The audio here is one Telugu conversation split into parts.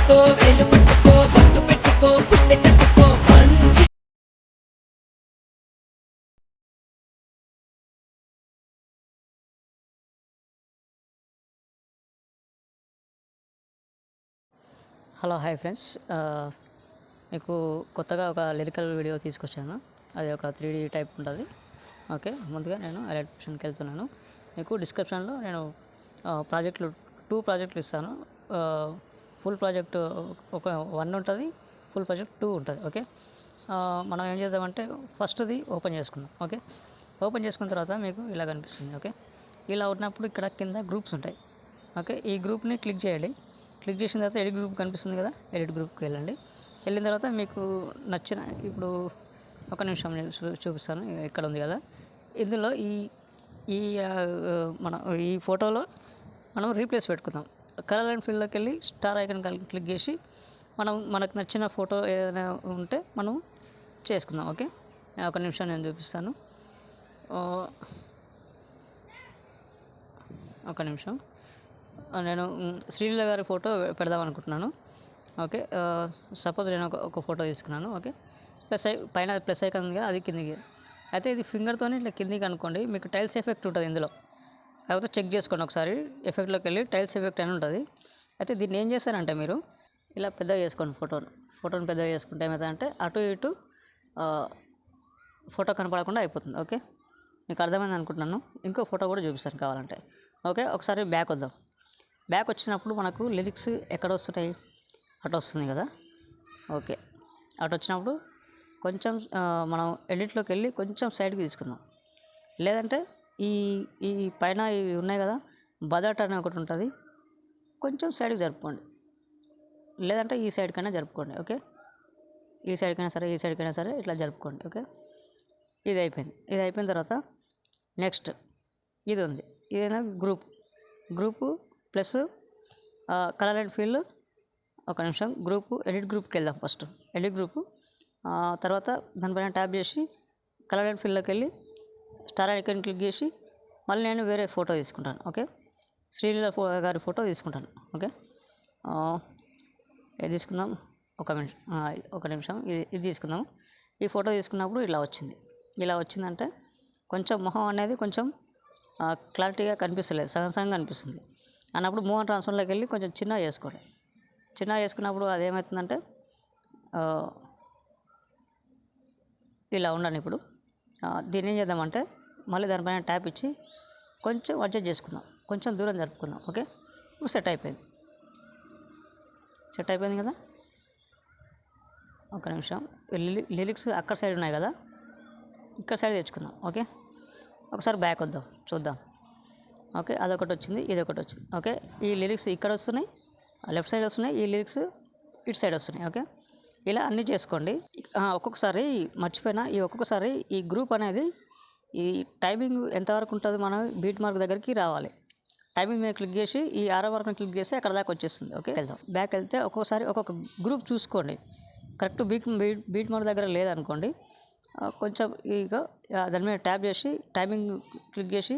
పట్టుకో వేలు పట్టుకో పట్టు పెట్టుకో పుట్టె కట్టుకో మంచి. హలో హాయ్ ఫ్రెండ్స్, మీకు కొత్తగా ఒక లిరికల్ వీడియో తీసుకొచ్చాను. అది ఒక 3D టైప్ ఉంటుంది. ఓకే, ముందుగా నేను ఎలక్ట్రిషియన్కి వెళ్తున్నాను. మీకు డిస్క్రిప్షన్లో నేను ప్రాజెక్టులు 2 ప్రాజెక్టులు ఇస్తాను. ఫుల్ ప్రాజెక్ట్ ఒక 1 ఉంటుంది, ఫుల్ ప్రాజెక్ట్ 2 ఉంటుంది. ఓకే, మనం ఏం చేద్దామంటే ఫస్ట్ది ఓపెన్ చేసుకుందాం. ఓకే, ఓపెన్ చేసుకున్న తర్వాత మీకు ఇలా కనిపిస్తుంది. ఓకే, ఇలా ఉన్నప్పుడు ఇక్కడ కింద గ్రూప్స్ ఉంటాయి. ఓకే, ఈ గ్రూప్ని క్లిక్ చేయండి. క్లిక్ చేసిన తర్వాత ఎడిట్ గ్రూప్ కనిపిస్తుంది కదా, ఎడిట్ గ్రూప్కి వెళ్ళండి. వెళ్ళిన తర్వాత మీకు నచ్చిన, ఇప్పుడు ఒక నిమిషం నేను చూపిస్తాను. ఇక్కడ ఉంది కదా, ఇందులో ఈ ఈ మన ఈ ఫోటోలో మనం రీప్లేస్ పెట్టుకుందాం. కలర్ అండ్ ఫీల్డ్లోకి వెళ్ళి స్టార్ ఐకాన్ క్లిక్ చేసి మనకు నచ్చిన ఫోటో ఏదైనా ఉంటే మనం చేసుకుందాం. ఓకే, ఒక నిమిషం నేను చూపిస్తాను. ఒక నిమిషం, నేను శ్రీలీల గారి ఫోటో పెడదాం అనుకుంటున్నాను. ఓకే, సపోజ్ నేను ఒక ఫోటో తీసుకున్నాను. ఓకే, పైన ప్లస్ ఐకాన్ ఉంది కదా, అది కిందికి. అయితే ఇది ఫింగర్తో ఇట్లా కిందికి అనుకోండి, మీకు టైల్స్ ఎఫెక్ట్ ఉంటుంది ఇందులో. కాకపోతే చెక్ చేసుకోండి ఒకసారి, ఎఫెక్ట్లోకి వెళ్ళి టైల్స్ ఎఫెక్ట్ అని ఉంటుంది. అయితే దీన్ని ఏం చేస్తారంటే మీరు ఇలా పెద్దగా చేసుకోండి. ఫోటోని పెద్దగా చేసుకుంటే ఏమవుతుందంటే అటు ఇటు ఫోటో కనపడకుండా అయిపోతుంది. ఓకే, మీకు అర్థమైంది అనుకుంటున్నాను. ఇంకో ఫోటో కూడా చూపిస్తాను కావాలంటే. ఓకే, ఒకసారి బ్యాక్ వద్దాం. బ్యాక్ వచ్చినప్పుడు మనకు లిరిక్స్ ఎక్కడ వస్తున్నాయి, అటు వస్తుంది కదా. ఓకే, అటు వచ్చినప్పుడు కొంచెం మనం ఎడిట్లోకి వెళ్ళి కొంచెం సైడ్కి తీసుకుందాం. లేదంటే ఈ ఈ పైన ఇవి ఉన్నాయి కదా, బజాట్ అనే ఒకటి ఉంటుంది, కొంచెం సైడ్కి జరుపుకోండి. లేదంటే ఈ సైడ్కైనా జరుపుకోండి. ఓకే, ఈ సైడ్కైనా సరే, ఈ సైడ్కైనా సరే ఇట్లా జరుపుకోండి. ఓకే, ఇది అయిపోయింది. ఇది అయిపోయిన తర్వాత నెక్స్ట్ ఇది ఉంది, ఇదైనా group plus colour and field. ఒక నిమిషం, ఎడిట్ గ్రూప్కి వెళ్దాం. ఫస్ట్ ఎడిట్ గ్రూపు, తర్వాత దానిపైన ట్యాప్ చేసి కలర్ అండ్ ఫీల్డ్లోకి వెళ్ళి స్టార్ ఐకాన్ క్లిక్ చేసి మళ్ళీ నేను వేరే ఫోటో తీసుకుంటాను. ఓకే, శ్రీలీల గారి ఫోటో తీసుకుంటాను. ఓకే, ఇది తీసుకుందాం. ఒక నిమిషం, ఇది తీసుకుందాం. ఈ ఫోటో తీసుకున్నప్పుడు ఇలా వచ్చింది. ఇలా వచ్చిందంటే కొంచెం మొహం అనేది కొంచెం క్లారిటీగా కనిపిస్తలేదు, సగం కనిపిస్తుంది అన్నప్పుడు మూవ్ అండ్ ట్రాన్స్ఫర్లోకి వెళ్ళి కొంచెం చిన్నగా చేసుకోండి. చిన్నగా చేసుకున్నప్పుడు అదేమవుతుందంటే ఇలా ఉండండి. ఇప్పుడు దీన్ని ఏం చేద్దామంటే మళ్ళీ దానిపైన ట్యాప్ ఇచ్చి కొంచెం అడ్జస్ట్ చేసుకుందాం, కొంచెం దూరం జరుపుకుందాం. ఓకే, ఇప్పుడు సెట్ అయిపోయింది కదా. ఒక నిమిషం, లిరిక్స్ అక్కడ సైడ్ ఉన్నాయి కదా, ఇక్కడ సైడ్ తెచ్చుకుందాం. ఓకే, ఒకసారి బ్యాక్ వద్దాం, చూద్దాం. ఓకే, అదొకటి వచ్చింది, ఇదొకటి వచ్చింది. ఓకే, ఈ లిరిక్స్ ఇక్కడ వస్తున్నాయి, లెఫ్ట్ సైడ్ వస్తున్నాయి, ఈ లిరిక్స్ ఇటు సైడ్ వస్తున్నాయి. ఓకే, ఇలా అన్నీ చేసుకోండి. ఒక్కొక్కసారి మర్చిపోయినా, ఒక్కొక్కసారి ఈ గ్రూప్ అనేది ఈ టైమింగ్ ఎంతవరకు ఉంటుంది, మనం బీట్ మార్క్ దగ్గరికి రావాలి. టైమింగ్ మీద క్లిక్ చేసి ఈ ఆరో మార్క్ని క్లిక్ చేస్తే అక్కడ దాకా వచ్చేస్తుంది. ఓకే, వెళ్దాం. బ్యాక్ వెళ్తే ఒక్కొక్కసారి ఒక్కొక్క గ్రూప్ చూసుకోండి. కరెక్ట్ బీట్ మార్క్ దగ్గర లేదనుకోండి, కొంచెం ఇక దాని మీద ట్యాప్ చేసి టైమింగ్ క్లిక్ చేసి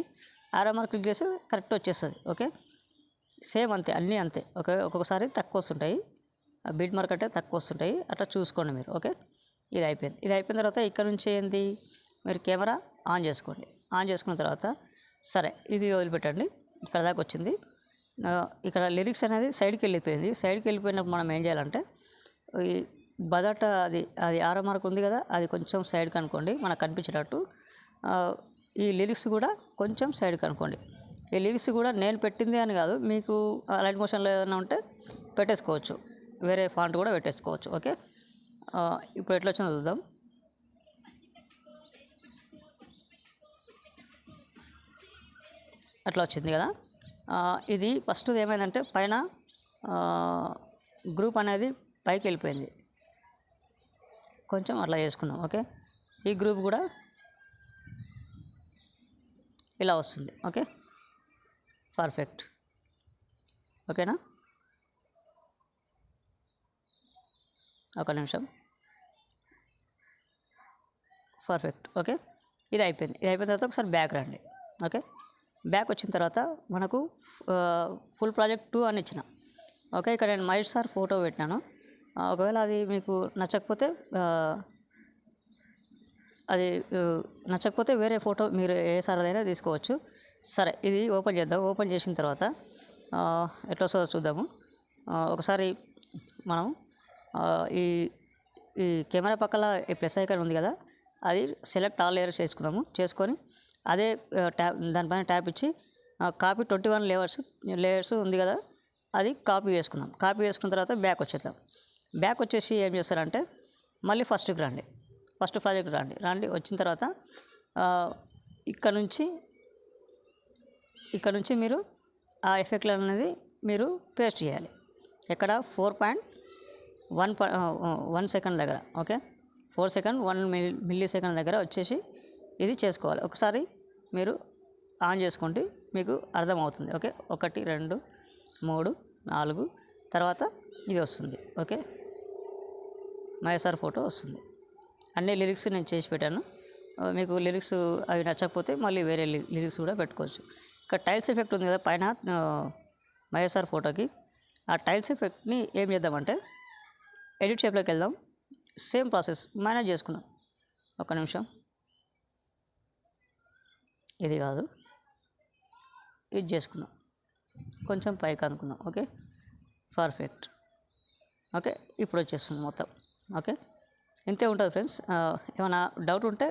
ఆరో మార్క్ క్లిక్ చేసి కరెక్ట్ వచ్చేస్తుంది. ఓకే, సేమ్ అంతే, అన్నీ అంతే. ఓకే, ఒక్కొక్కసారి తక్కువ వస్తుంటాయి, బీట్ మార్క్ అంటే తక్కువ వస్తుంటాయి, అట్లా చూసుకోండి మీరు. ఓకే, ఇది అయిపోయింది. ఇది అయిపోయిన తర్వాత ఇక్కడ నుంచి ఏంది, మీరు కెమెరా ఆన్ చేసుకోండి. ఆన్ చేసుకున్న తర్వాత సరే ఇది వదిలిపెట్టండి, ఇక్కడ దాకా వచ్చింది. ఇక్కడ లిరిక్స్ అనేది సైడ్కి వెళ్ళిపోయింది. సైడ్కి వెళ్ళిపోయినప్పుడు మనం ఏం చేయాలంటే ఈ బజాట అది ఆరో మార్క్ ఉంది కదా, అది కొంచెం సైడ్కి అనుకోండి, మనకు కనిపించేటట్టు. ఈ లిరిక్స్ కూడా కొంచెం సైడ్కి అనుకోండి. ఈ లిరిక్స్ కూడా నేను పెట్టింది అని కాదు, మీకు లైట్ మోషన్లో ఏదైనా ఉంటే పెట్టేసుకోవచ్చు, వేరే ఫాంట్ కూడా పెట్టేసుకోవచ్చు. ఓకే, ఇప్పుడు ఎట్లా వచ్చిందో చూద్దాం. అట్లా వచ్చింది కదా. ఇది ఫస్ట్ ఏమైందంటే పైన గ్రూప్ అనేది పైకి వెళ్ళిపోయింది, కొంచెం అట్లా చేసుకుందాం. ఓకే, ఈ గ్రూప్ కూడా ఇలా వస్తుంది. Okay, perfect. ఓకేనా, ఒక నిమిషం, పర్ఫెక్ట్. ఓకే, ఇది అయిపోయింది. ఇది అయిపోయిన తర్వాత ఒకసారి బ్యాక్ రండి. ఓకే, బ్యాక్ వచ్చిన తర్వాత మనకు ఫుల్ ప్రాజెక్ట్ 2 అని ఇచ్చిన ఓకే, ఇక్కడ నేను మహేష్ సార్ ఫోటో పెట్టినాను. ఒకవేళ అది మీకు నచ్చకపోతే అది నచ్చకపోతే వేరే ఫోటో మీరు ఏ సార్దైనా తీసుకోవచ్చు. సరే, ఇది ఓపెన్ చేద్దాం. ఓపెన్ చేసిన తర్వాత ఎట్లా వస్తుందో చూద్దాము. ఒకసారి మనం ఈ ఈ కెమెరా పక్కల ఈ ప్లస్ ఐకాన్ ఉంది కదా, అది సెలెక్ట్ ఆల్ లేయర్స్ చేసుకొని అదే దానిపైన ట్యాప్ ఇచ్చి కాపీ 21 లేయర్స్ ఉంది కదా, అది కాపీ చేసుకుందాం. కాపీ చేసుకున్న తర్వాత బ్యాక్ వచ్చేద్దాం. బ్యాక్ వచ్చేసి ఏం చేస్తారంటే మళ్ళీ ఫస్ట్ ప్రాజెక్ట్ రండి. వచ్చిన తర్వాత ఇక్కడ నుంచి మీరు ఆ ఎఫెక్ట్లు అనేది మీరు పేస్ట్ చేయాలి. ఎక్కడ 4.1 సెకండ్ దగ్గర. ఓకే, 4 సెకండ్ 1 మిల్లీ సెకండ్ దగ్గర వచ్చేసి ఇది చేసుకోవాలి. ఒకసారి మీరు ఆన్ చేసుకోండి, మీకు అర్థమవుతుంది. ఓకే, 1 2 3 4 తర్వాత ఇది వస్తుంది. ఓకే, మహేష్ ఫోటో వస్తుంది. అన్ని లిరిక్స్ నేను చేసి పెట్టాను. మీకు లిరిక్స్ అవి నచ్చకపోతే మళ్ళీ వేరే లిరిక్స్ కూడా పెట్టుకోవచ్చు. ఇక్కడ టైల్స్ ఎఫెక్ట్ ఉంది కదా పైన మహేష్ ఫోటోకి, ఆ టైల్స్ ఎఫెక్ట్ని ఏం చేద్దామంటే ఎడిట్ షేప్లోకి వెళ్దాం. సేమ్ ప్రాసెస్ మేనేజ్ చేసుకుందాం. ఒక నిమిషం, ఇది కాదు, ఇది చేసుకుందాం. కొంచెం పైకి అనుకుందాం. Okay, perfect. ఓకే, ఇప్పుడు వచ్చేస్తుంది మొత్తం. ఓకే, ఇంతే ఉంటుంది ఫ్రెండ్స్. ఏమైనా డౌట్ ఉంటే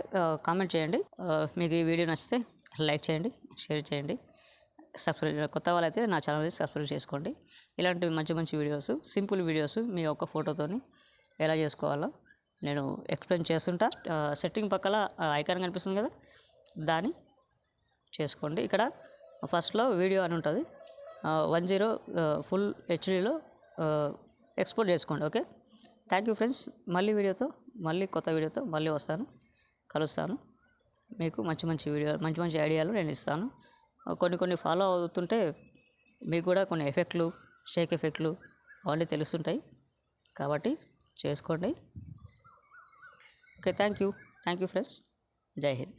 కామెంట్ చేయండి. మీకు ఈ వీడియో నచ్చితే లైక్ చేయండి, షేర్ చేయండి, సబ్స్క్రైబ్. కొత్త వాళ్ళైతే నా ఛానల్ని సబ్స్క్రైబ్ చేసుకోండి. ఇలాంటి మంచి వీడియోస్, సింపుల్ వీడియోస్ మీ ఒక్క ఫోటోతోని ఎలా చేసుకోవాలో నేను ఎక్స్ప్లెయిన్ చేస్తుంటా. సెట్టింగ్ పక్కల ఐకాన్ కనిపిస్తుంది కదా, దాన్ని చేసుకోండి. ఇక్కడ ఫస్ట్లో వీడియో అని ఉంటుంది, 10 ఫుల్ హెచ్డీలో ఎక్స్పోర్ట్ చేసుకోండి. Okay, thank you friends. మళ్ళీ కొత్త వీడియోతో మళ్ళీ కలుస్తాను. మీకు మంచి వీడియో, మంచి ఐడియాలు నేను ఇస్తాను. కొన్ని ఫాలో అవుతుంటే మీకు కూడా కొన్ని ఎఫెక్ట్లు, షేక్ ఎఫెక్ట్లు అవన్నీ తెలుస్తుంటాయి. కాబట్టి చేసుకోండి. Okay, thank you friends. జై హింద్.